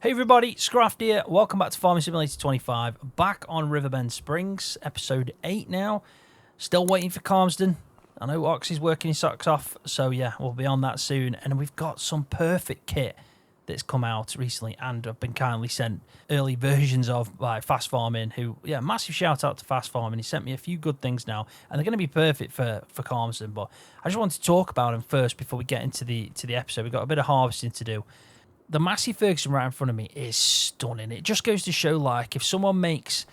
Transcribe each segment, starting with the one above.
Hey everybody, Scroft here. Welcome back to Farming Simulator 25. Back on Riverbend Springs, episode 8 now. Still waiting for Calmsden. I know Oxy's working his socks off, so yeah, we'll be on that soon. And we've got some perfect kit that's come out recently and have been kindly sent early versions of by Fast Farming, who, yeah, massive shout out to Fast Farming. He sent me a few good things now, and they're going to be perfect for Calmsden. But I just wanted to talk about them first before we get into the episode. We've got a bit of harvesting to do. The Massey Ferguson right in front of me is stunning. It just goes to show, like, if someone makes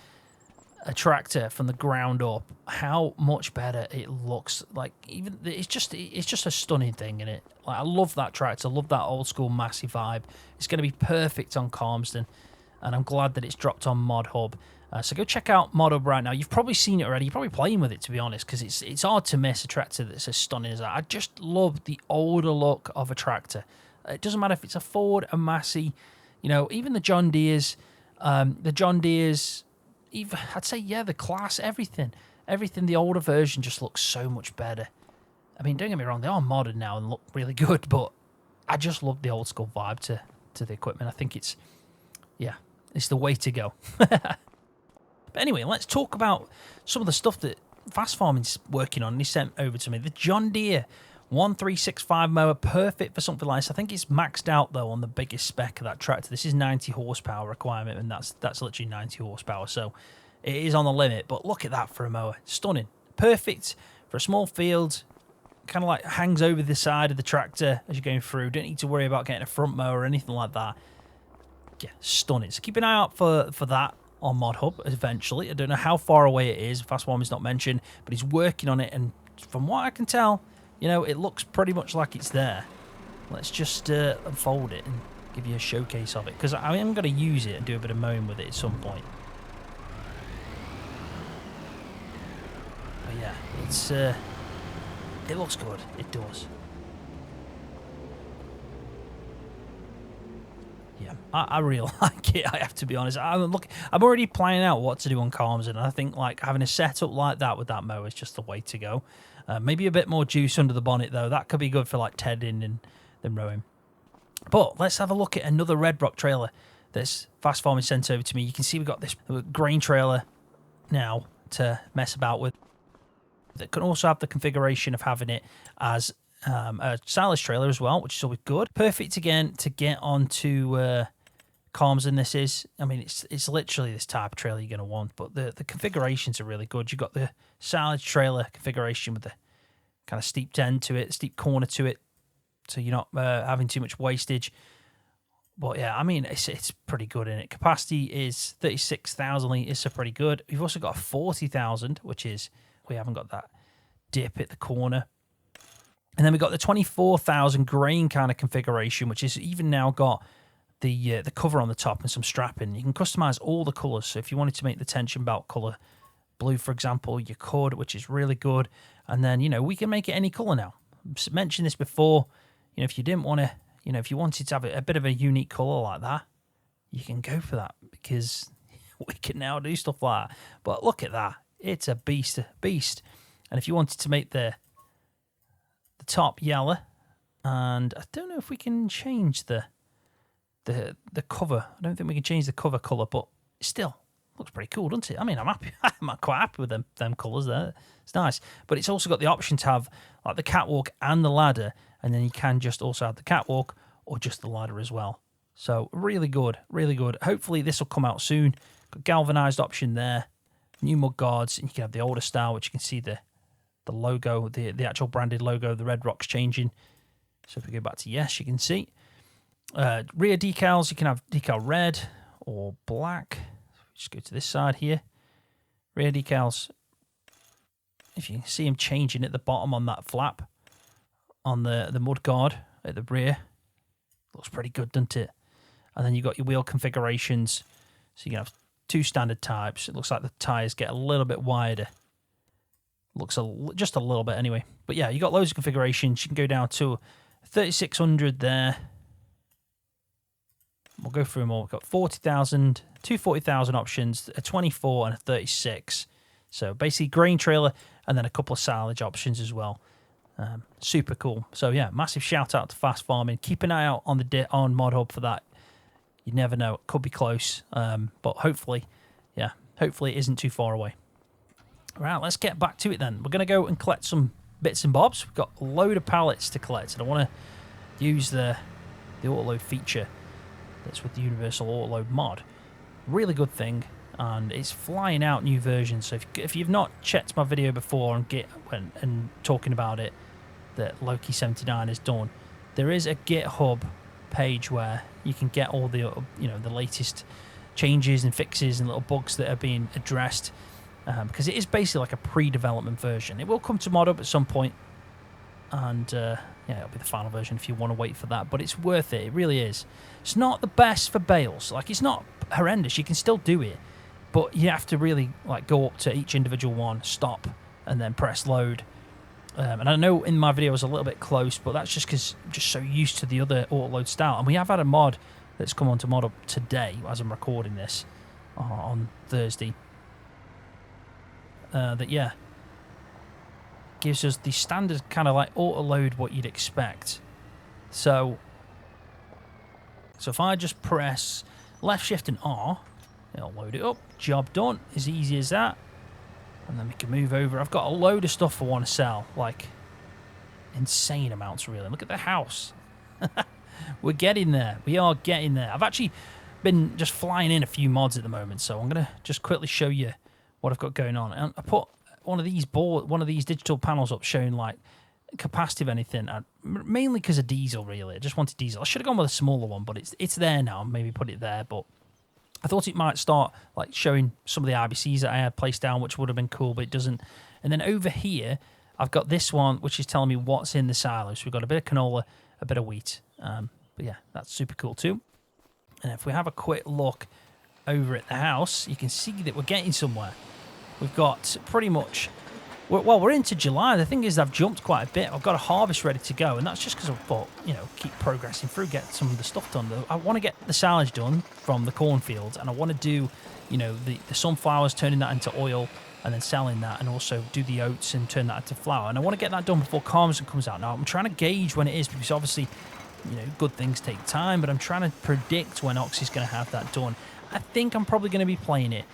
a tractor from the ground up, how much better it looks. Like, even it's just a stunning thing, isn't it? Like, I love that tractor. I love that old school Massey vibe. It's going to be perfect on Calmsden, and I'm glad that it's dropped on Mod Hub. So go check out Mod Hub right now. You've probably seen it already. You're probably playing with it, to be honest, because it's hard to miss a tractor that's as stunning as that. I just love the older look of a tractor. It doesn't matter if it's a Ford, a Massey, even the John Deere's, even, I'd say, yeah, the Class, everything, the older version just looks so much better. I mean, don't get me wrong, they are modern now and look really good, but I just love the old school vibe to the equipment. I think it's the way to go. But anyway, let's talk about some of the stuff that Fast Farming's working on, and he sent over to me. The John Deere 1365 mower, perfect for something like this. I think it's maxed out though on the biggest spec of that tractor. This is 90 horsepower requirement, and that's literally 90 horsepower, so it is on the limit. But look at that for a mower, stunning, perfect for a small field. Kind of like hangs over the side of the tractor as you're going through. Don't need to worry about getting a front mower or anything like that. Yeah, stunning. So keep an eye out for that on Mod Hub eventually. I don't know how far away it is. Fast Farming's not mentioned, but he's working on it, and from what I can tell, it looks pretty much like it's there. Let's just unfold it and give you a showcase of it, because I am going to use it and do a bit of mowing with it at some point. But yeah, it looks good. It does. Yeah, I really like it, I have to be honest. I'm already planning out what to do on Calms, and I think like having a setup like that with that mower is just the way to go. Maybe a bit more juice under the bonnet, though. That could be good for like tedding and then rowing. But let's have a look at another Red Rock trailer that's Fast Farming sent over to me. You can see we've got this grain trailer now to mess about with. That can also have the configuration of having it as a silage trailer as well, which is always good. Perfect again to get onto Calmsden. This is, I mean, it's literally this type of trailer you're going to want, but the configurations are really good. You've got the silage trailer configuration with the kind of steep end to it, steep corner to it, so you're not having too much wastage. But yeah, I mean, it's pretty good in it. Capacity is 36,000 litres, so pretty good. We've also got a 40,000, which is, we haven't got that dip at the corner. And then we've got the 24,000 grain kind of configuration, which is even now got the cover on the top and some strapping. You can customize all the colours. So if you wanted to make the tension belt colour blue, for example, you could, which is really good. And then, we can make it any colour now. I've mentioned this before. If you didn't want to, if you wanted to have a bit of a unique colour like that, you can go for that, because we can now do stuff like that. But look at that. It's a beast. And if you wanted to make the top yellow, and I don't know if we can change the cover. I don't think we can change the cover colour, but still looks pretty cool, doesn't it? I mean, I'm happy. I'm quite happy with them colours there. It's nice. But it's also got the option to have like the catwalk and the ladder, and then you can just also have the catwalk or just the ladder as well. So really good, really good. Hopefully this will come out soon. Got galvanised option there, new mud guards, and you can have the older style, which you can see the logo, the actual branded logo, the Red Rock's changing. So if we go back to yes, you can see. Rear decals, you can have decal red or black. Just go to this side here. Rear decals, if you can see them changing at the bottom on that flap on the mud guard at the rear. Looks pretty good, doesn't it? And then you've got your wheel configurations. So you can have two standard types. It looks like the tyres get a little bit wider. Looks just a little bit anyway. But yeah, you got loads of configurations. You can go down to 3600 there. We'll go through them all. We've got 40,000, two 40,000 options, a 24 and a 36. So basically grain trailer and then a couple of silage options as well. Super cool. So yeah, massive shout out to Fast Farming. Keep an eye out on on Mod Hub for that You never know. It could be close. But hopefully, yeah, hopefully it isn't too far away. Right, let's get back to it then. We're going to go and collect some bits and bobs. We've got a load of pallets to collect, and I want to use the autoload feature that's with the Universal Autoload mod. Really good thing, and it's flying out new versions. So if you've not checked my video before and talking about it, that Loki 79 has done, there is a GitHub page where you can get all the the latest changes and fixes and little bugs that are being addressed. Because it is basically like a pre-development version. It will come to mod up at some point, and yeah, it'll be the final version if you want to wait for that. But it's worth it. It really is. It's not the best for bales. Like, it's not horrendous. You can still do it, but you have to really like go up to each individual one, stop, and then press load. And I know in my video I was a little bit close, but that's just because I'm just so used to the other autoload style. And we have had a mod that's come on to mod up today as I'm recording this on Thursday. That, yeah, gives us the standard kind of like auto load what you'd expect. So if I just press left shift and R, it'll load it up. Job done. As easy as that. And then we can move over. I've got a load of stuff I want to sell, like insane amounts really. Look at the house. We're getting there. We are getting there. I've actually been just flying in a few mods at the moment, so I'm going to just quickly show you what I've got going on. And I put one of these digital panels up showing like capacity of anything, mainly because of diesel. Really, I just wanted diesel. I should have gone with a smaller one, but it's there now. Maybe put it there, but I thought it might start like showing some of the RBCs that I had placed down, which would have been cool, but it doesn't. And then over here, I've got this one, which is telling me what's in the silo. So we've got a bit of canola, a bit of wheat. But yeah, that's super cool too. And if we have a quick look over at the house, you can see that we're getting somewhere. We've got pretty much, we're into July. The thing is, I've jumped quite a bit. I've got a harvest ready to go, and that's just because I thought, keep progressing through, get some of the stuff done. I want to get the silage done from the cornfields, and I want to do, the sunflowers, turning that into oil, and then selling that, and also do the oats and turn that into flour. And I want to get that done before Carmeson comes out. Now, I'm trying to gauge when it is, because obviously, good things take time, but I'm trying to predict when Ox is going to have that done. I think I'm probably going to be playing it,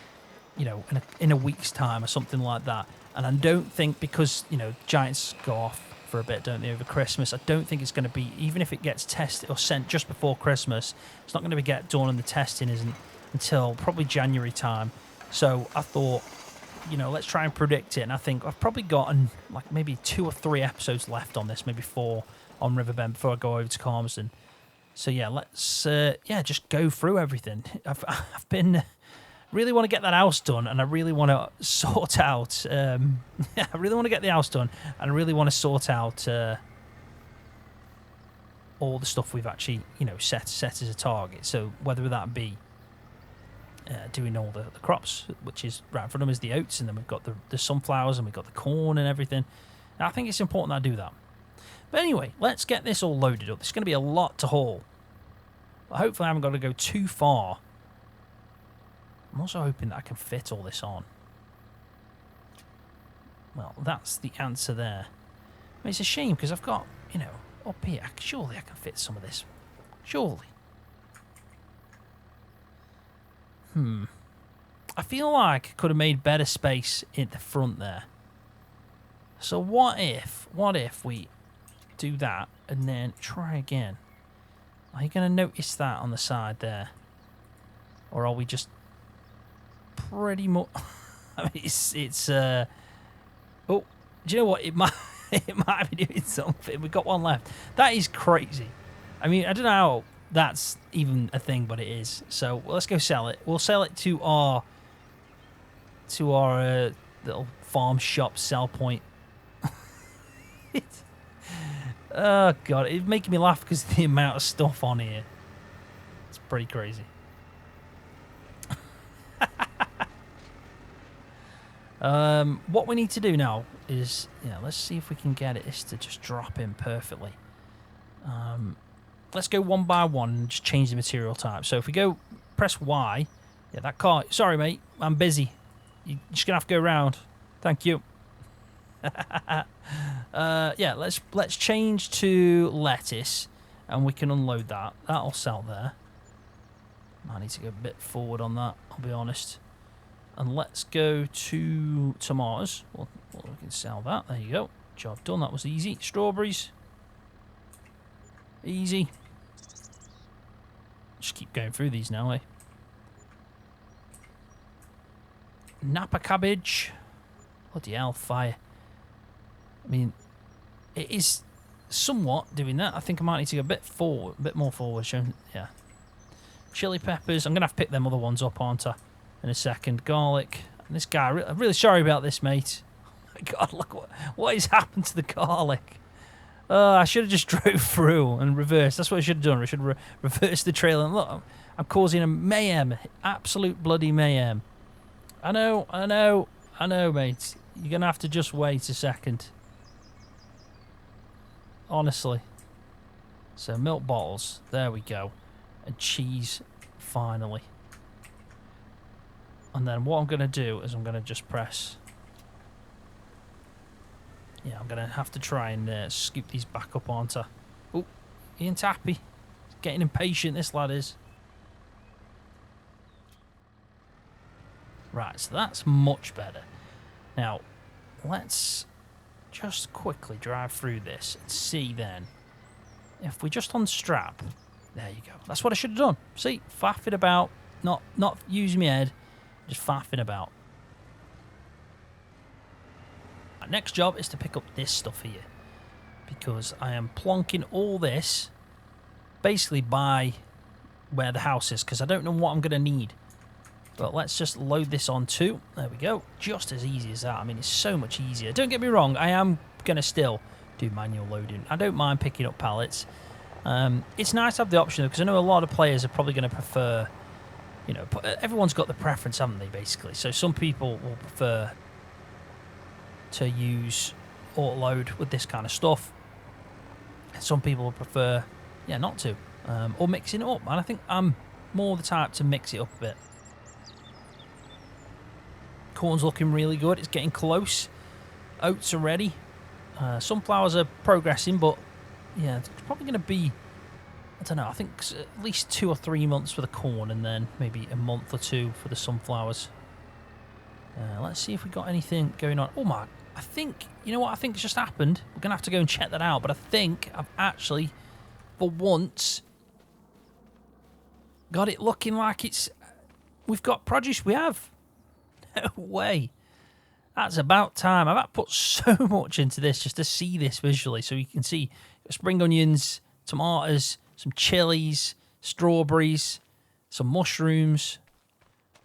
in a week's time or something like that. And I don't think, because, Giants go off for a bit, don't they, over Christmas, I don't think it's going to be, even if it gets tested or sent just before Christmas, it's not going to be get done, and the testing isn't until probably January time. So I thought, let's try and predict it. And I think I've probably gotten like maybe 2 or 3 episodes left on this, maybe 4 on Riverbend before I go over to Carmeson. So yeah, let's just go through everything. I've been really want to get that house done, and I really want to sort out. I really want to get the house done, and I really want to sort out all the stuff we've actually set as a target. So whether that be doing all the crops, which is right in front of them is the oats, and then we've got the sunflowers, and we've got the corn and everything. And I think it's important that I do that. But anyway, let's get this all loaded up. There's going to be a lot to haul. But hopefully I haven't got to go too far. I'm also hoping that I can fit all this on. Well, that's the answer there. I mean, it's a shame because I've got, up here. Surely I can fit some of this. Surely. I feel like I could have made better space in the front there. So what if we do that and then try again? Are you going to notice that on the side there? Or are we just pretty much... I mean, it's oh, do you know what? It might be doing something. We've got one left. That is crazy. I mean, I don't know how that's even a thing, but it is. So let's go sell it. We'll sell it to our little farm shop sell point. Oh god, it's making me laugh because of the amount of stuff on here. It's pretty crazy. What we need to do now is, let's see if we can get it to just drop in perfectly. Let's go one by one and just change the material type. So if we go press Y, yeah, that car. Sorry, mate, I'm busy. You're just gonna have to go around. Thank you. Yeah, let's change to lettuce, and we can unload that. That'll sell there. I need to go a bit forward on that, I'll be honest. And let's go to tomatoes. Well, we can sell that. There you go. Job done. That was easy. Strawberries. Easy. Just keep going through these now, eh? Napa cabbage. Bloody hell, fire. I mean, it is somewhat doing that. I think I might need to go a bit forward, a bit more forward. Yeah. Chili peppers. I'm going to have to pick them other ones up, aren't I? In a second. Garlic. And this guy, I'm really sorry about this, mate. Oh my God, look what has happened to the garlic. I should have just drove through and reversed. That's what I should have done. I should reverse the trail. And look, I'm causing a mayhem. Absolute bloody mayhem. I know, mate. You're going to have to just wait a second. Honestly. So, milk bottles. There we go. And cheese, finally. And then what I'm going to do is I'm going to just press... Yeah, I'm going to have to try and scoop these back up, aren't I? Oh, he ain't happy. He's getting impatient, this lad is. Right, so that's much better. Now, let's just quickly drive through this and see then. If we just unstrap... There you go. That's what I should have done. See, faffing about. Not using my head. Just faffing about. My next job is to pick up this stuff here. Because I am plonking all this basically by where the house is. Because I don't know what I'm going to need. But let's just load this on too. There we go. Just as easy as that. I mean, it's so much easier. Don't get me wrong. I am going to still do manual loading. I don't mind picking up pallets. It's nice to have the option because I know a lot of players are probably going to prefer, you know, everyone's got the preference, haven't they, basically? So some people will prefer to use auto load with this kind of stuff. Some people will prefer, yeah, not to, or mixing it up. And I think I'm more the type to mix it up a bit. Corn's looking really good. It's getting close. Oats are ready. Sunflowers are progressing, but yeah, it's probably going to be, I don't know, I think at least 2 or 3 months for the corn and then maybe a month or 2 for the sunflowers. Let's see if we got anything going on. Oh my, I think, you know what I think has just happened? We're going to have to go and check that out, but I think I've actually, for once, got it looking like it's, we've got produce. We have. No way. That's about time. I've put so much into this just to see this visually. So you can see spring onions, tomatoes, some chilies, strawberries, some mushrooms.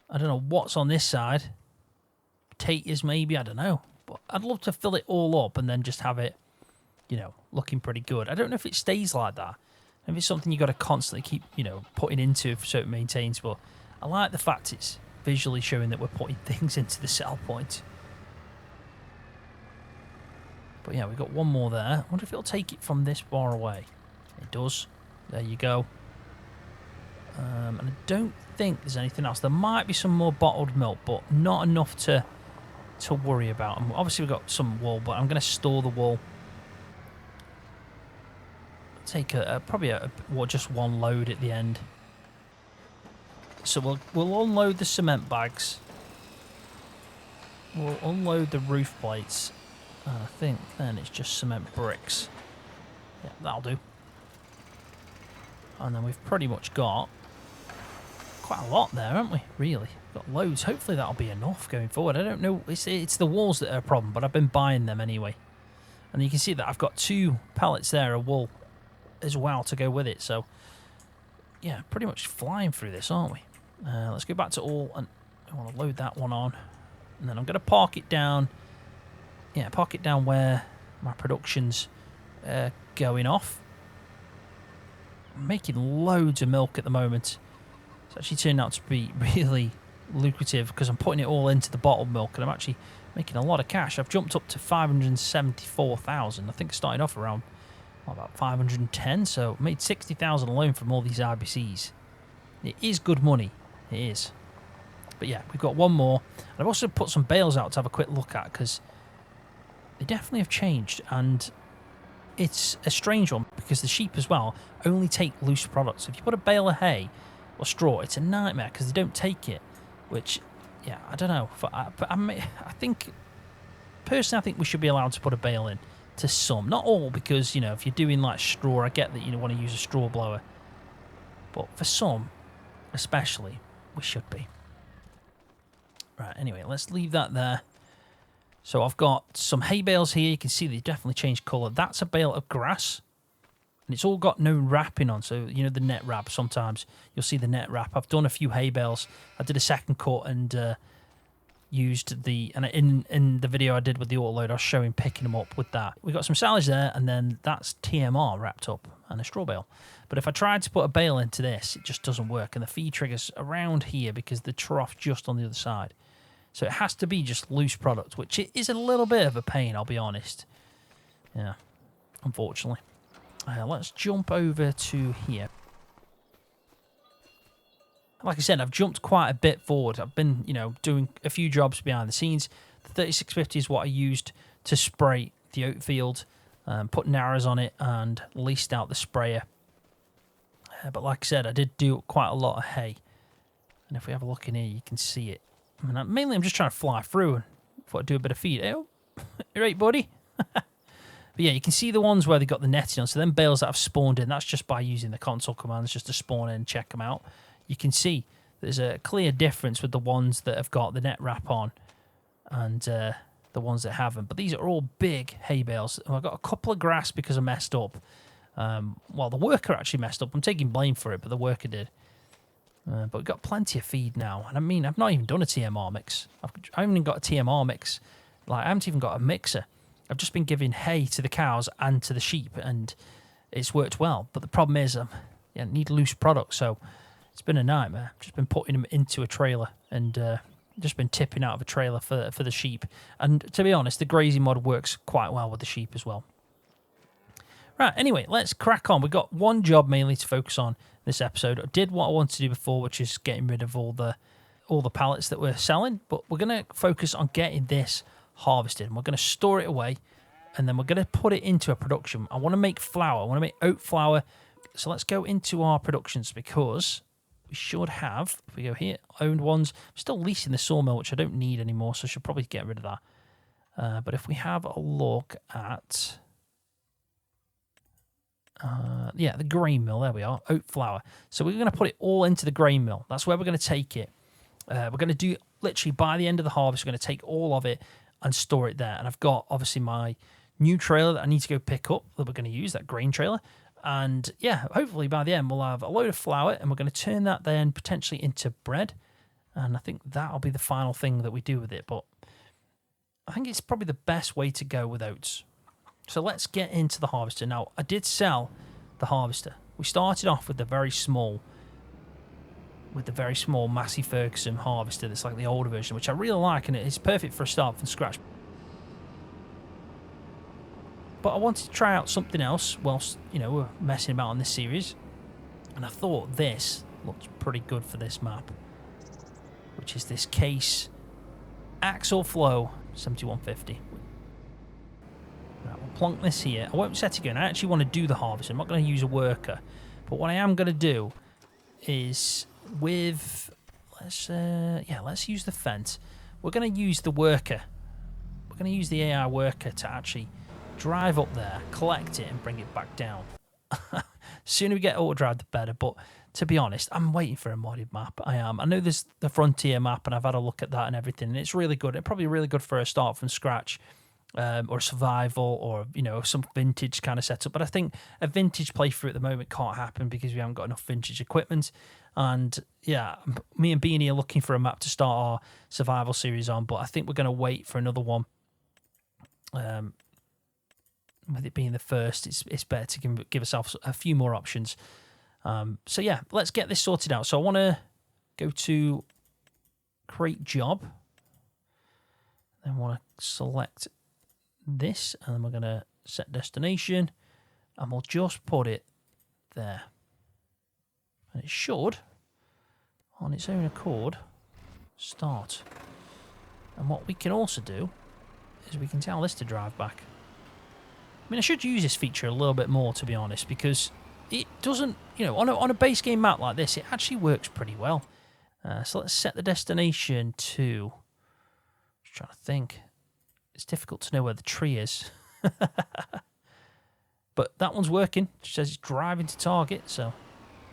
I don't know what's on this side. Potatoes maybe, I don't know. But I'd love to fill it all up and then just have it, you know, looking pretty good. I don't know if it stays like that. If it's something you've got to constantly keep, you know, putting into so it maintains. But I like the fact it's visually showing that we're putting things into the sell point. But yeah, we've got one more there. I wonder if it'll take it from this far away. It does. There you go. And I don't think there's anything else. There might be some more bottled milk, but not enough to worry about. And obviously, we've got some wool, but I'm going to store the wool. Take probably just one load at the end. So we'll unload the cement bags. We'll unload the roof plates. I think then it's just cement bricks. Yeah, that'll do. And then we've pretty much got quite a lot there, haven't we? Really, got loads. Hopefully that'll be enough going forward. I don't know. It's the walls that are a problem, but I've been buying them anyway. And you can see that I've got 2 pallets there of wool as well to go with it. So yeah, pretty much flying through this, aren't we? Let's go back to all, and I want to load that one on, and then I'm going to park it down. Yeah, park it down where my production's going off. I'm making loads of milk at the moment. It's actually turned out to be really lucrative because I'm putting it all into the bottled milk, and I'm actually making a lot of cash. I've jumped up to 574,000. I think I started off around about 510, so I made 60,000 alone from all these IBCs. It is good money. It is. But yeah, we've got one more. And I've also put some bales out to have a quick look at because they definitely have changed, and it's a strange one because the sheep as well only take loose products. If you put a bale of hay or straw, it's a nightmare because they don't take it, which, yeah, I don't know. But I think, personally, I think we should be allowed to put a bale in to some. Not all, because, you know, if you're doing like straw, I get that you want to use a straw blower. But for some, especially, we should be. Right, anyway, let's leave that there. So I've got some hay bales here. You can see they definitely changed colour. That's a bale of grass. And it's all got no wrapping on. So, you know, the net wrap, sometimes you'll see the net wrap. I've done a few hay bales. I did a second cut and used the... And in the video I did with the autoload, I was showing picking them up with that. We've got some silage there, and then that's TMR wrapped up and a straw bale. But if I tried to put a bale into this, it just doesn't work. And the feed trigger's around here because the trough just on the other side. So it has to be just loose product, which it is a little bit of a pain, I'll be honest. Yeah, unfortunately. Let's jump over to here. Like I said, I've jumped quite a bit forward. I've been, you know, doing a few jobs behind the scenes. The 3650 is what I used to spray the oat field, put narrows on it and leased out the sprayer. But like I said, I did do quite a lot of hay. And if we have a look in here, you can see it. I mean, mainly I'm just trying to fly through and thought I'd do a bit of feed. Oh, you right, buddy? But yeah, you can see the ones where they got the netting on. So them bales that have spawned in, that's just by using the console commands just to spawn in and check them out. You can see there's a clear difference with the ones that have got the net wrap on and the ones that haven't. But these are all big hay bales. I've got a couple of grass because I messed up. Well, the worker actually messed up. I'm taking blame for it, but the worker did. But we've got plenty of feed now. And I mean, I've not even done a TMR mix. I haven't even got a TMR mix. Like, I haven't even got a mixer. I've just been giving hay to the cows and to the sheep, and it's worked well. But the problem is, I need loose product, so it's been a nightmare. I've just been putting them into a trailer and just been tipping out of a trailer for the sheep. And to be honest, the grazing mod works quite well with the sheep as well. Right, anyway, let's crack on. We've got one job mainly to focus on this episode. I did what I wanted to do before, which is getting rid of all the pallets that we're selling, but we're going to focus on getting this harvested, and we're going to store it away, and then we're going to put it into a production. I want to make flour. I want to make oat flour. So let's go into our productions, because we should have, if we go here, owned ones. I'm still leasing the sawmill, which I don't need anymore, so I should probably get rid of that. But if we have a look at... yeah, the grain mill, there we are, oat flour. So we're going to put it all into the grain mill. That's where we're going to take it. We're going to do, literally by the end of the harvest, we're going to take all of it and store it there. And I've got, obviously, my new trailer that I need to go pick up that we're going to use, that grain trailer. And yeah, hopefully by the end we'll have a load of flour, and we're going to turn that then potentially into bread. And I think that'll be the final thing that we do with it. But I think it's probably the best way to go with oats. So let's get into the harvester. Now, I did sell the harvester. We started off with the very small Massey Ferguson harvester that's like the older version, which I really like, and it's perfect for a start from scratch. But I wanted to try out something else whilst, you know, we're messing about on this series, and I thought this looked pretty good for this map, which is this Case Axle Flow 7150. Right, we'll plonk this here. I won't set it again. I actually want to do the harvest. I'm not going to use a worker, but what I am going to do is with let's use the fence. We're going to use the worker. We're going to use the AI worker to actually drive up there, collect it, and bring it back down. Sooner we get auto drive, the better. But to be honest, I'm waiting for a modded map. I am. I know there's the Frontier map, and I've had a look at that and everything, and it's really good. It's probably really good for a start from scratch. Or survival, or, you know, some vintage kind of setup. But I think a vintage playthrough at the moment can't happen because we haven't got enough vintage equipment. And yeah, me and Beanie are looking for a map to start our survival series on, but I think we're going to wait for another one. With it being the first, it's better to give ourselves a few more options. So yeah, let's get this sorted out. So I want to go to create job. Then I want to select this, and then we're going to set destination, and we'll just put it there. And it should, on its own accord, start. And what we can also do is we can tell this to drive back. I mean, I should use this feature a little bit more, to be honest, because it doesn't, you know, on a base game map like this, it actually works pretty well. So let's set the destination to, just trying to think. It's difficult to know where the tree is. But that one's working. It says it's driving to target, so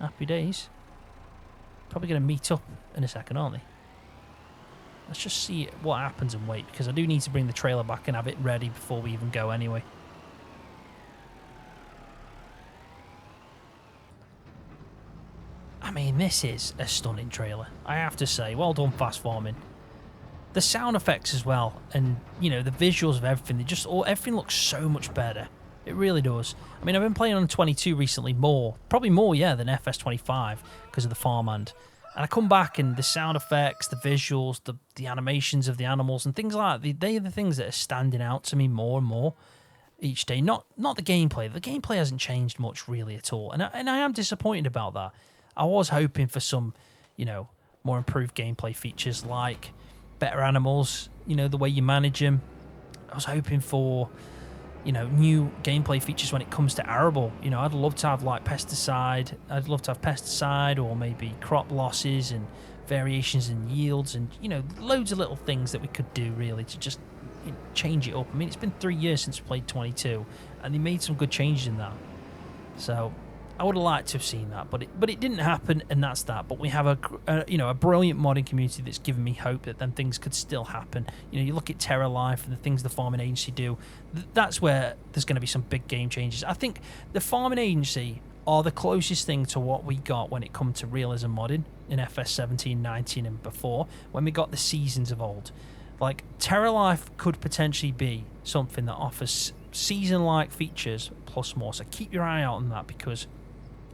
happy days. Probably going to meet up in a second, aren't they? Let's just see what happens and wait, because I do need to bring the trailer back and have it ready before we even go anyway. I mean, this is a stunning trailer, I have to say. Well done, Fast Farming. The sound effects as well, and, you know, the visuals of everything, everything looks so much better. It really does. I mean, I've been playing on 22 recently probably more, yeah, than FS25 because of the farmhand. And I come back and the sound effects, the visuals, the animations of the animals and things like that, they are the things that are standing out to me more and more each day. Not the gameplay. The gameplay hasn't changed much really at all. And I am disappointed about that. I was hoping for some, you know, more improved gameplay features like better animals, you know, the way you manage them. I was hoping for, you know, new gameplay features when it comes to arable. You know, I'd love to have like pesticide. I'd love to have pesticide or maybe crop losses and variations in yields and, you know, loads of little things that we could do really to just, you know, change it up. I mean, it's been 3 years since we played 22 and they made some good changes in that. So I would have liked to have seen that, but it didn't happen, and that's that. But we have a brilliant modding community that's given me hope that then things could still happen. You know, you look at Terra Life and the things the farming agency do. That's where there's going to be some big game changes. I think the farming agency are the closest thing to what we got when it comes to realism modding in FS 17, 19, and before, when we got the seasons of old. Like Terra Life could potentially be something that offers season-like features plus more. So keep your eye out on that, because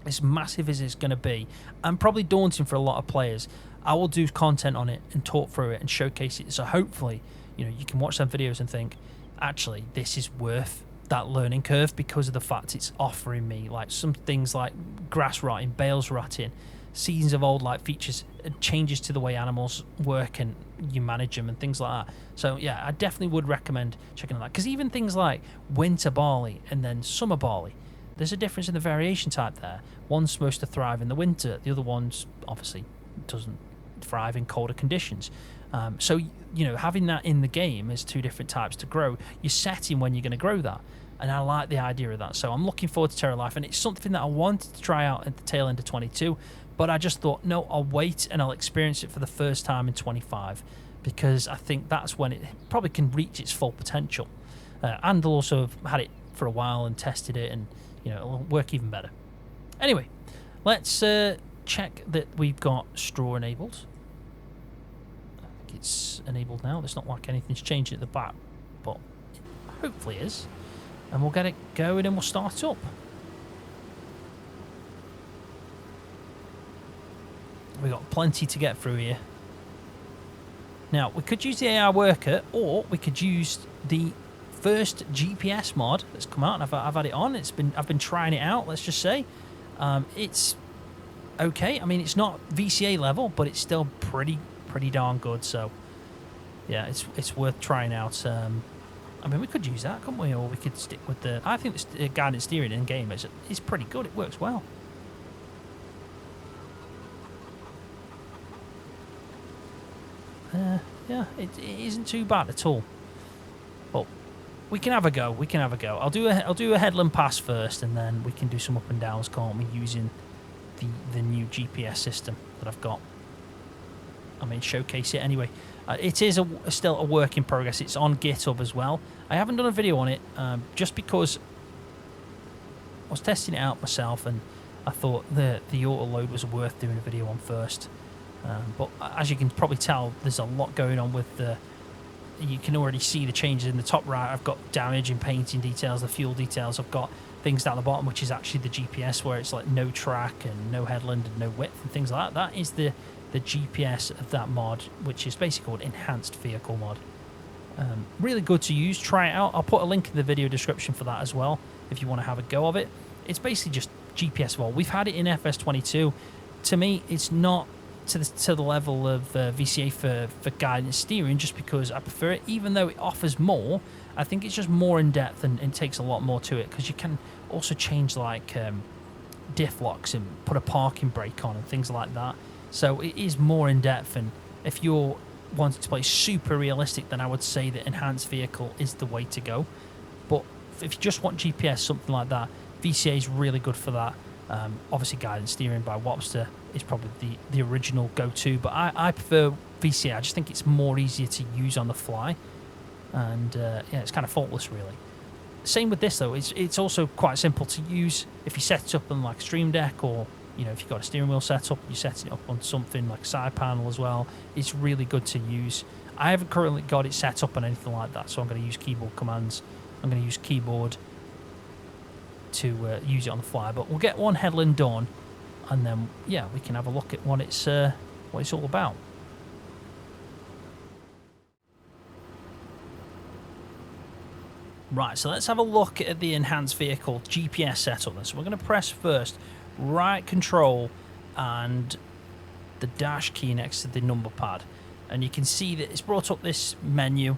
as massive as it's going to be, and probably daunting for a lot of players, I will do content on it and talk through it and showcase it. So hopefully, you know, you can watch some videos and think, actually, this is worth that learning curve because of the fact it's offering me like some things like grass rotting, bales rotting, seasons of old like features, changes to the way animals work and you manage them and things like that. So yeah, I definitely would recommend checking that, because even things like winter barley and then summer barley, there's a difference in the variation type there. One's supposed to thrive in the winter, the other one's obviously doesn't thrive in colder conditions. So, you know, having that in the game as two different types to grow, you're setting when you're going to grow that. And I like the idea of that. So I'm looking forward to Terra Life, and it's something that I wanted to try out at the tail end of 22, but I just thought, no, I'll wait and I'll experience it for the first time in 25, because I think that's when it probably can reach its full potential. And I'll also have had it for a while and tested it, and, you know, it'll work even better. Anyway, let's check that we've got straw enabled. I think it's enabled now. It's not like anything's changed at the back, but hopefully it is. And we'll get it going and we'll start up. We've got plenty to get through here. Now, we could use the AI worker, or we could use the first GPS mod that's come out, and I've had it on. I've been trying it out. Let's just say it's okay. I mean, it's not VCA level, but it's still pretty darn good. So yeah, it's worth trying out. I mean, we could use that, couldn't we? Or we could stick with the. I think the guided steering in game is pretty good. It works well. Yeah, it isn't too bad at all. But we can have a go. We can have a go. I'll do a headland pass first, and then we can do some up and downs, can't we? Using the new GPS system that I've got. I mean, showcase it anyway. It is still a work in progress. It's on GitHub as well. I haven't done a video on it just because I was testing it out myself, and I thought the auto load was worth doing a video on first. But as you can probably tell, there's a lot going on with the. You can already see the changes in the top right. I've got damage and painting details, the fuel details. I've got things down the bottom, which is actually the GPS, where it's like no track and no headland and no width and things like that. That is the GPS of that mod, which is basically called Enhanced Vehicle Mod. Really good to use. Try it out. I'll put a link in the video description for that as well if you want to have a go of it. It's basically just GPS Vol. We've had it in FS22. To me, it's not to the level of VCA for guidance steering, just because I prefer it. Even though it offers more, I think it's just more in depth and takes a lot more to it, because you can also change like diff locks and put a parking brake on and things like that. So it is more in depth, and if you're wanting to play super realistic, then I would say that enhanced vehicle is the way to go. But if you just want GPS, something like that, VCA is really good for that. Obviously guidance steering by Wobster is probably the original go-to, but I prefer VCA. I just think it's more easier to use on the fly, and yeah, it's kind of faultless really. Same with this though, it's also quite simple to use if you set it up on like Stream Deck, or you know, if you've got a steering wheel set up, you're setting it up on something like a side panel as well. It's really good to use. I haven't currently got it set up on anything like that, so I'm going to use keyboard commands. I'm going to use keyboard to use it on the fly, but we'll get one headland done, and then yeah, we can have a look at what it's all about. Right, so let's have a look at the enhanced vehicle GPS setup. So we're going to press first right control and the dash key next to the number pad, and you can see that it's brought up this menu,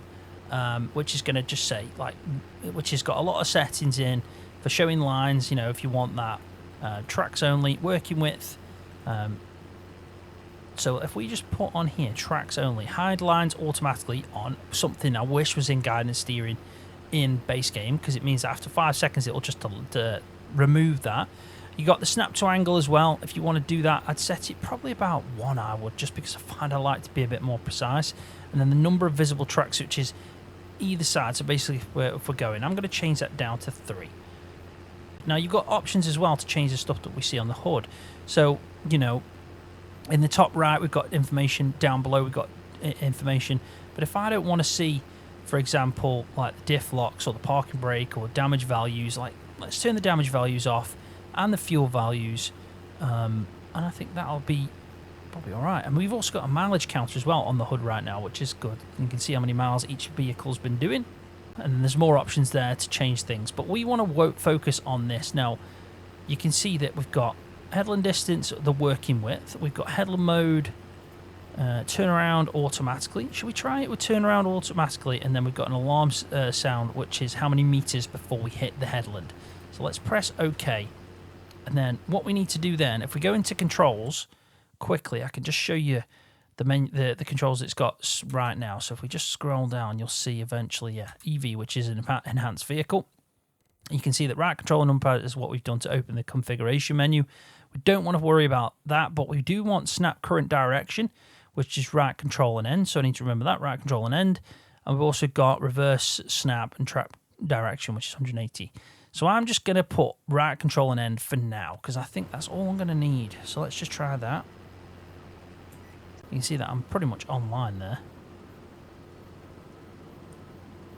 which is going to just say which has got a lot of settings in for showing lines, you know, if you want that, tracks only, working width. So if we just put on here tracks only, hide lines automatically on, something I wish was in guidance steering in base game, because it means that after 5 seconds it'll just remove that. You got the snap to angle as well. If you want to do that, I'd set it probably about 1, I would, just because I find I like to be a bit more precise. And then the number of visible track switches either side, so basically if we're going, I'm going to change that down to 3. Now you've got options as well to change the stuff that we see on the HUD. So, you know, in the top right we've got information, down below we've got information, but if I don't want to see, for example, like the diff locks or the parking brake or damage values, like let's turn the damage values off and the fuel values, and I think that'll be probably alright. And we've also got a mileage counter as well on the HUD right now, which is good. You can see how many miles each vehicle's been doing, and there's more options there to change things, but we want to focus on this. Now you can see that we've got headland distance, the working width, we've got headland mode, turnaround automatically. Should we try it with turnaround automatically? And then we've got an alarm sound, which is how many meters before we hit the headland. So let's press OK. And then what we need to do then, if we go into controls quickly, I can just show you the controls it's got right now. So if we just scroll down, you'll see eventually, yeah, EV, which is an enhanced vehicle. You can see that right control and number is what we've done to open the configuration menu. We don't want to worry about that, but we do want snap current direction, which is right control and end. So I need to remember that, right control and end. And we've also got reverse snap and trap direction, which is 180. So I'm just going to put right control and end for now, because I think that's all I'm going to need. So let's just try that. You can see that I'm pretty much online there.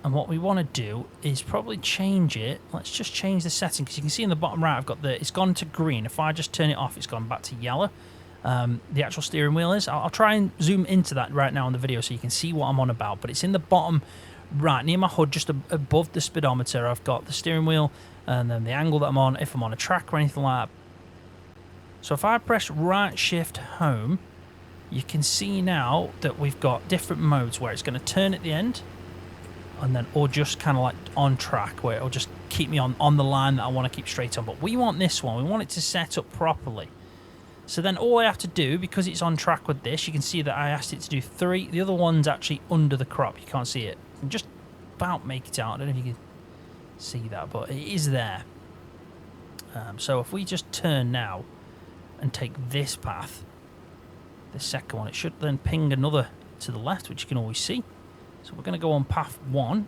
And what we want to do is probably change it. Let's just change the setting, because you can see in the bottom right, I've got it's gone to green. If I just turn it off, it's gone back to yellow. The actual steering wheel is. I'll try and zoom into that right now in the video so you can see what I'm on about. But it's in the bottom right near my HUD, just above the speedometer. I've got the steering wheel and then the angle that I'm on, if I'm on a track or anything like that. So if I press right shift home, you can see now that we've got different modes where it's going to turn at the end, and then or just kind of like on track, where it'll just keep me on the line that I want to keep straight on. But we want this one. We want it to set up properly. So then all I have to do, because it's on track with this, you can see that I asked it to do 3. The other one's actually under the crop. You can't see it. You can just about make it out. I don't know if you can see that, but it is there. So if we just turn now and take this path, the second one, it should then ping another to the left, which you can always see. So we're going to go on path 1.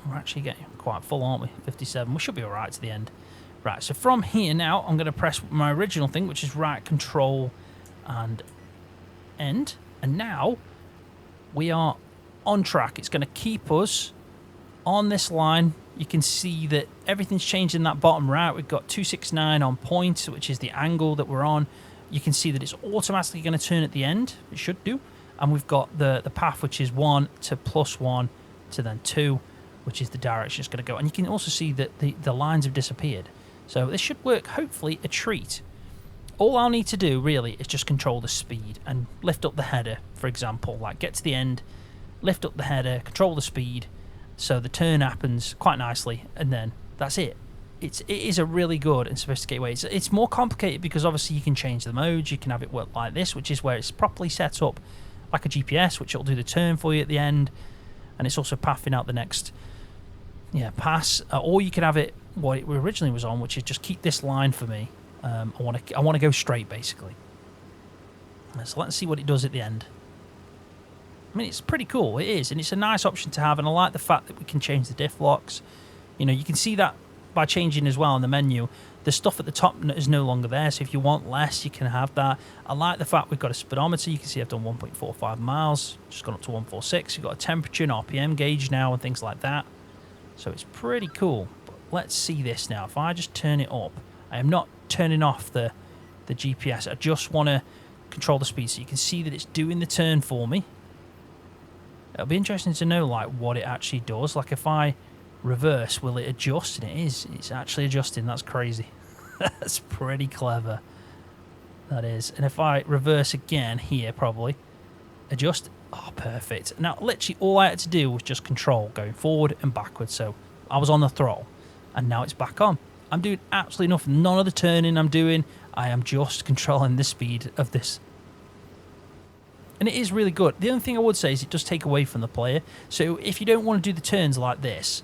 We're actually getting quite full, aren't we? 57. We should be all right to the end. Right, so from here now, I'm going to press my original thing, which is right control and end. And now we are on track. It's going to keep us on this line. You can see that everything's changed in that bottom right. We've got 269 on point, which is the angle that we're on. You can see that it's automatically going to turn at the end. It should do. And we've got the path, which is 1 to +1 to then 2, which is the direction it's going to go. And you can also see that the lines have disappeared. So this should work, hopefully, a treat. All I'll need to do, really, is just control the speed and lift up the header, for example. Like, get to the end, lift up the header, control the speed, so the turn happens quite nicely, and then that's it. it is a really good and sophisticated way. It's more complicated because obviously you can change the modes. You can have it work like this, which is where it's properly set up like a GPS, which will do the turn for you at the end, and it's also pathing out the next pass. Or you can have it what it originally was on, which is just keep this line for me. I want to go straight basically. So let's see what it does at the end. I mean, it's pretty cool. It is, and it's a nice option to have, and I like the fact that we can change the diff locks. You know, you can see that by changing as well in the menu. The stuff at the top is no longer there, so if you want less, you can have that. I like the fact we've got a speedometer. You can see I've done 1.45 miles, just gone up to 146. You've got a temperature and RPM gauge now and things like that. So it's pretty cool. But let's see this now. If I just turn it up, I am not turning off the GPS. I just want to control the speed, so you can see that it's doing the turn for me. It'll be interesting to know like what it actually does. Like if I reverse, will it adjust? And it is. It's actually adjusting. That's crazy. That's pretty clever. That is. And if I reverse again here, probably adjust. Oh, perfect. Now, literally all I had to do was just control going forward and backwards. So I was on the throttle, and now it's back on. I'm doing absolutely nothing. None of the turning I'm doing. I am just controlling the speed of this. And it is really good. The only thing I would say is it does take away from the player. So if you don't want to do the turns like this,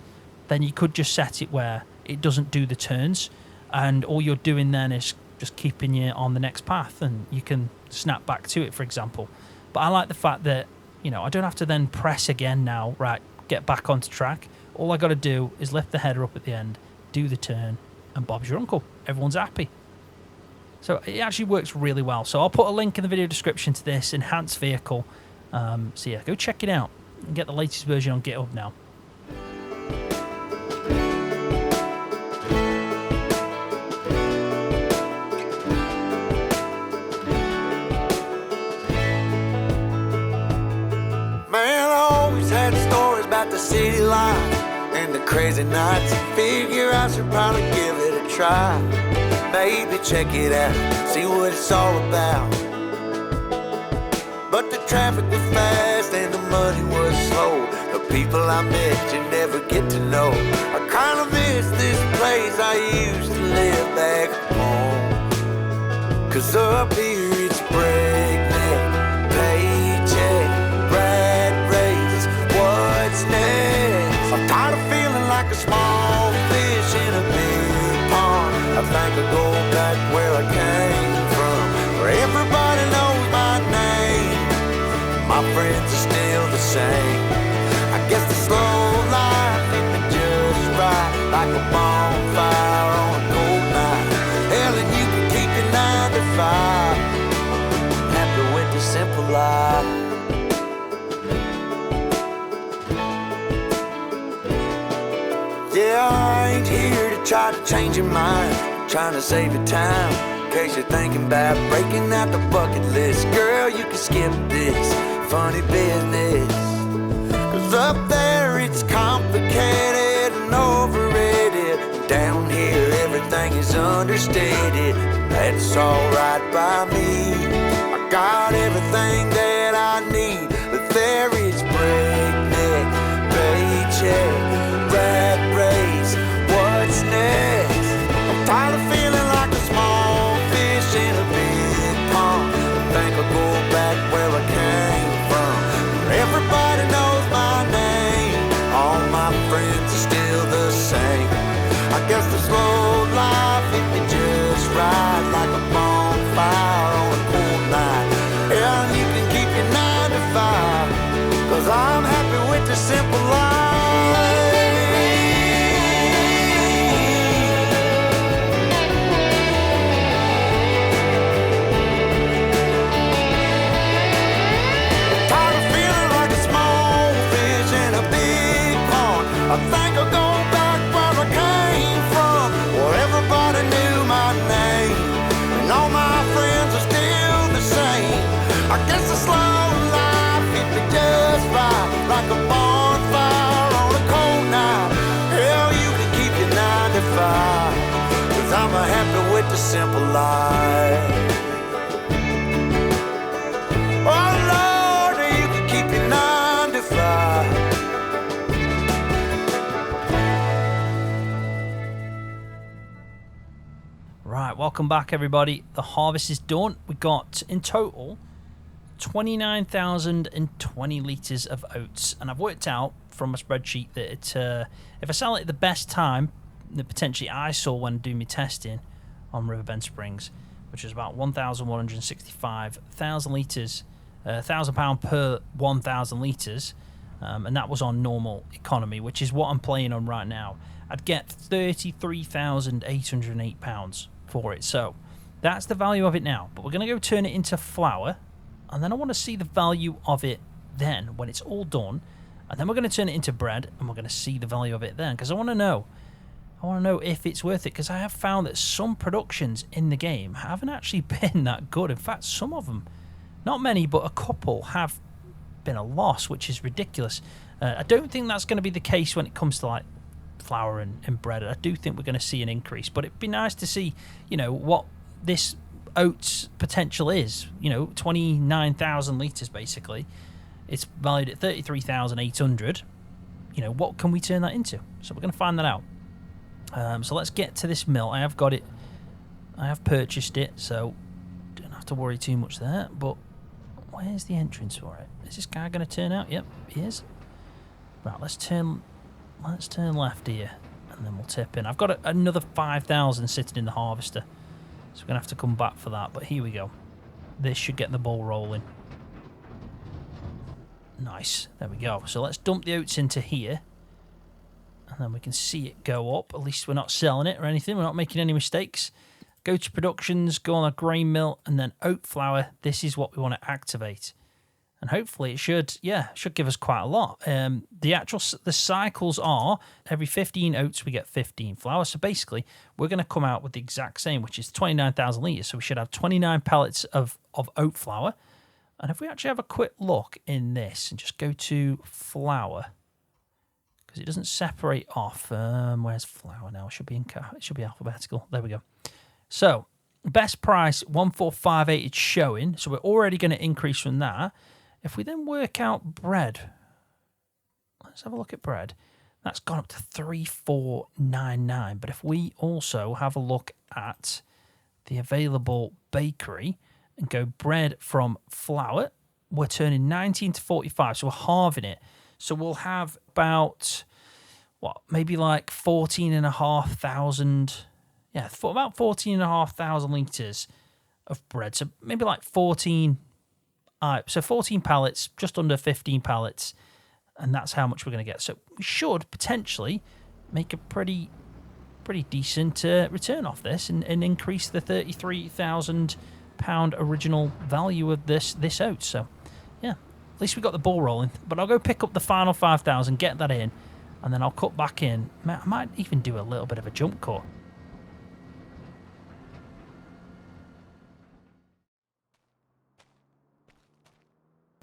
then you could just set it where it doesn't do the turns, and all you're doing then is just keeping you on the next path, and you can snap back to it, for example. But I like the fact that, you know, I don't have to then press again now, right, get back onto track. All I got to do is lift the header up at the end, do the turn, and Bob's your uncle. Everyone's happy. So it actually works really well. So I'll put a link in the video description to this enhanced vehicle. So yeah, go check it out and get the latest version on GitHub now. Man, I always had stories about the city life and the crazy nights. Figure I should probably give it a try. Maybe check it out, see what it's all about. But the traffic was fast and the money was slow. The people I met you never get to know. I kinda miss this place I used to live back home. Cause up here it's breakneck, paycheck, rat race, what's next? I'm tired of feeling like a small fish in a big pond. I think I'll go back where I came from, where everybody knows my name. My friends are still the same. I guess the slow life hit me just right, like a bonfire on a cold night. Hell, and you can keep your 9 to 5. Happy with the simple life. Yeah, I ain't here to try to change your mind, trying to save your time, in case you're thinking about breaking out the bucket list. Girl, you can skip this funny business, cause up there it's complicated and overrated. Down here everything is understated. That's alright by me. I got everything that I need, but there is breakneck, paycheck, rat race, what's next? I'm tired of feeling like a small fish in a big pond. I think I'll go back where I came from, where everybody knows my name. All my friends are still the same. I guess the slow life hit me just right, like a bonfire on a cold night. Yeah, you can keep your 9 to 5, cause I'm happy with the simple life. I think I'll go back where I came from, where everybody knew my name, and all my friends are still the same. I guess the slow life hit me just right, like a bonfire on a cold night. Hell, you can keep your 9 to 5, cause I'm happy with the simple life. Oh Lord, you can keep your 9 to 5. Right, welcome back, everybody. The harvest is done. We got, in total, 29,020 litres of oats. And I've worked out from a spreadsheet that if I sell it at the best time that potentially I saw when doing my testing on Riverbend Springs, which is about 1,165,000 litres, £1,000 per 1,000 litres, and that was on normal economy, which is what I'm playing on right now. I'd get £33,808 for it. So that's the value of it now. But we're going to go turn it into flour, and then I want to see the value of it then when it's all done. And then we're going to turn it into bread, and we're going to see the value of it then, because I want to know if it's worth it, because I have found that some productions in the game haven't actually been that good. In fact, some of them, not many, but a couple have been a loss, which is ridiculous. I don't think that's going to be the case when it comes to like flour and bread. I do think we're going to see an increase, but it'd be nice to see, what this oats potential is. 29,000 litres basically. It's valued at 33,800. What can we turn that into? So we're going to find that out. So let's get to this mill. I have got it. I have purchased it, so don't have to worry too much there. But where's the entrance for it? Is this guy going to turn out? Yep, he is. Right, let's turn left here, and then we'll tip in. I've got another 5,000 sitting in the harvester, so we're going to have to come back for that. But here we go. This should get the ball rolling. Nice. There we go. So let's dump the oats into here, and then we can see it go up. At least we're not selling it or anything. We're not making any mistakes. Go to productions, go on a grain mill, and then oat flour. This is what we want to activate. And hopefully it should give us quite a lot. The cycles are every 15 oats we get 15 flour. So basically we're going to come out with the exact same, which is 29,000 litres. So we should have 29 pallets of oat flour. And if we actually have a quick look in this and just go to flour, because it doesn't separate off. Where's flour now? It should be alphabetical. There we go. So best price 1,458 it's showing. So we're already going to increase from that. If we then work out bread, let's have a look at bread. That's gone up to 3,499. But if we also have a look at the available bakery and go bread from flour, we're turning 19 to 45. So we're halving it. So we'll have about, maybe like 14,500. Yeah, about 14,500 litres of bread. So maybe like 14 pallets, just under 15 pallets, and that's how much we're going to get. So we should potentially make a pretty decent return off this and increase the £33,000 original value of this oat. So yeah, at least we got the ball rolling. But I'll go pick up the final 5,000, get that in, and then I'll cut back in. I might even do a little bit of a jump cut.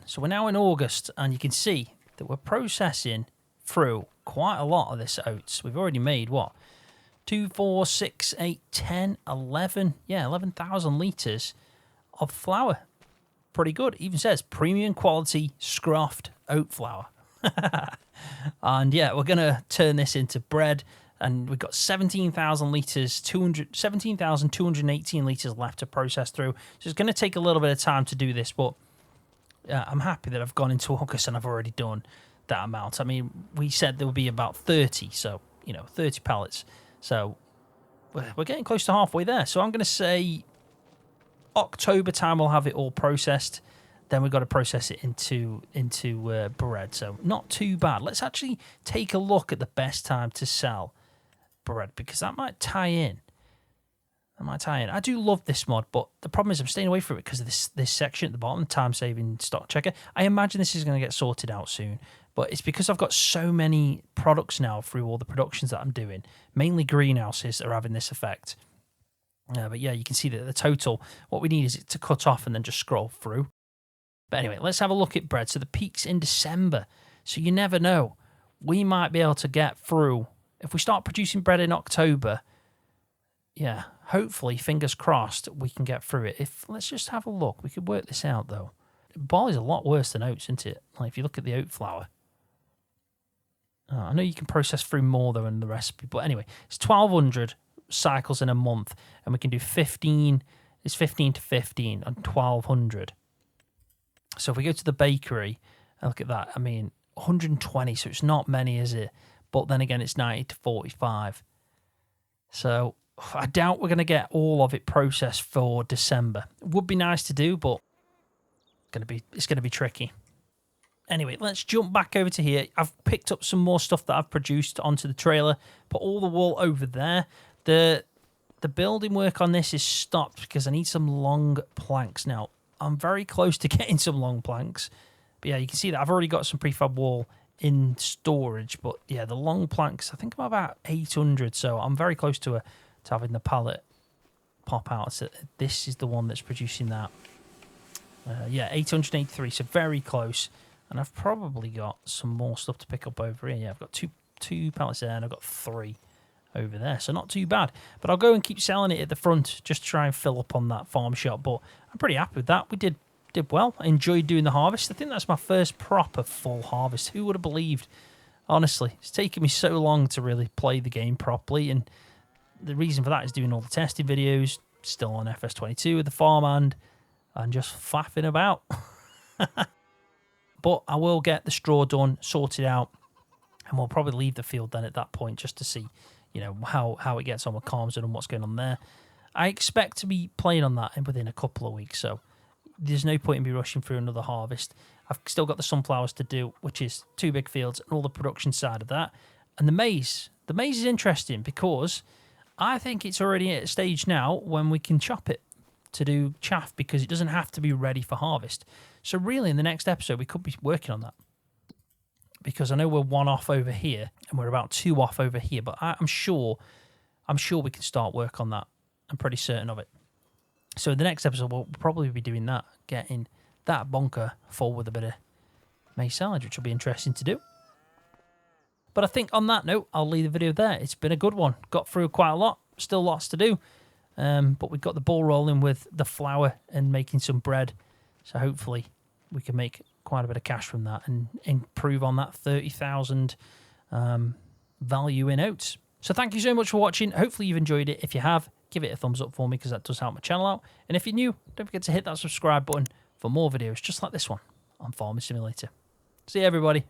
So we're now in August, and you can see that we're processing through quite a lot of this oats. We've already made, 2, 4, 6, 8, 10, 11, 11,000 litres of flour. Pretty good. Even says premium quality Scroft oat flour. And yeah, we're going to turn this into bread, and we've got 17,000 litres, 17,218 litres left to process through. So it's going to take a little bit of time to do this, but I'm happy that I've gone into August and I've already done that amount. I mean, we said there would be about 30, so, 30 pallets. So we're getting close to halfway there. So I'm going to say October time we'll have it all processed. Then we've got to process it into bread. So not too bad. Let's actually take a look at the best time to sell bread, because that might tie in. I do love this mod, but the problem is I'm staying away from it because of this section at the bottom, time-saving stock checker. I imagine this is going to get sorted out soon, but it's because I've got so many products now through all the productions that I'm doing, mainly greenhouses that are having this effect. But yeah, you can see that the total, what we need is it to cut off and then just scroll through. But anyway, let's have a look at bread. So the peak's in December, so you never know. We might be able to get through. If we start producing bread in October, yeah, hopefully, fingers crossed, we can get through it. Let's just have a look. We could work this out, though. Barley's a lot worse than oats, isn't it? Like, if you look at the oat flour. I know you can process through more, though, in the recipe. But anyway, it's 1,200 cycles in a month, and we can do 15. It's 15 to 15 on 1,200. So if we go to the bakery and look at that, I mean, 120. So it's not many, is it? But then again, it's 90 to 45. So I doubt we're going to get all of it processed for December. It would be nice to do, but it's going to be tricky. Anyway, let's jump back over to here. I've picked up some more stuff that I've produced onto the trailer. Put all the wool over there. The building work on this is stopped because I need some long planks. Now, I'm very close to getting some long planks. But yeah, you can see that I've already got some prefab wall in storage. But yeah, the long planks, I think I'm about 800. So I'm very close to having the pallet pop out. So this is the one that's producing that. Yeah, 883. So very close. And I've probably got some more stuff to pick up over here. Yeah, I've got two pallets there and I've got 3 over there, so not too bad. But I'll go and keep selling it at the front just to try and fill up on that farm shop. But I'm pretty happy with that. We did well. I enjoyed doing the harvest. I think that's my first proper full harvest. Who would have believed? Honestly, it's taken me so long to really play the game properly, and the reason for that is doing all the testing videos, still on FS22 with the farmhand, and just faffing about. But I will get the straw done, sorted out, and we'll probably leave the field then at that point just to see, you know, how it gets on with Calmsden and what's going on there. I expect to be playing on that within a couple of weeks, so there's no point in me rushing through another harvest. I've still got the sunflowers to do, which is 2 big fields and all the production side of that. And the maize is interesting because I think it's already at a stage now when we can chop it to do chaff because it doesn't have to be ready for harvest. So really in the next episode we could be working on that, because I know we're 1 off over here and we're about 2 off over here, but I'm sure we can start work on that. I'm pretty certain of it. So in the next episode we'll probably be doing that, getting that bunker full with a bit of maize silage, which will be interesting to do. But I think on that note, I'll leave the video there. It's been a good one. Got through quite a lot. Still lots to do. But we've got the ball rolling with the flour and making some bread. So hopefully we can make quite a bit of cash from that and improve on that 30,000 value in oats. So thank you so much for watching. Hopefully you've enjoyed it. If you have, give it a thumbs up for me because that does help my channel out. And if you're new, don't forget to hit that subscribe button for more videos just like this one on Farming Simulator. See you everybody.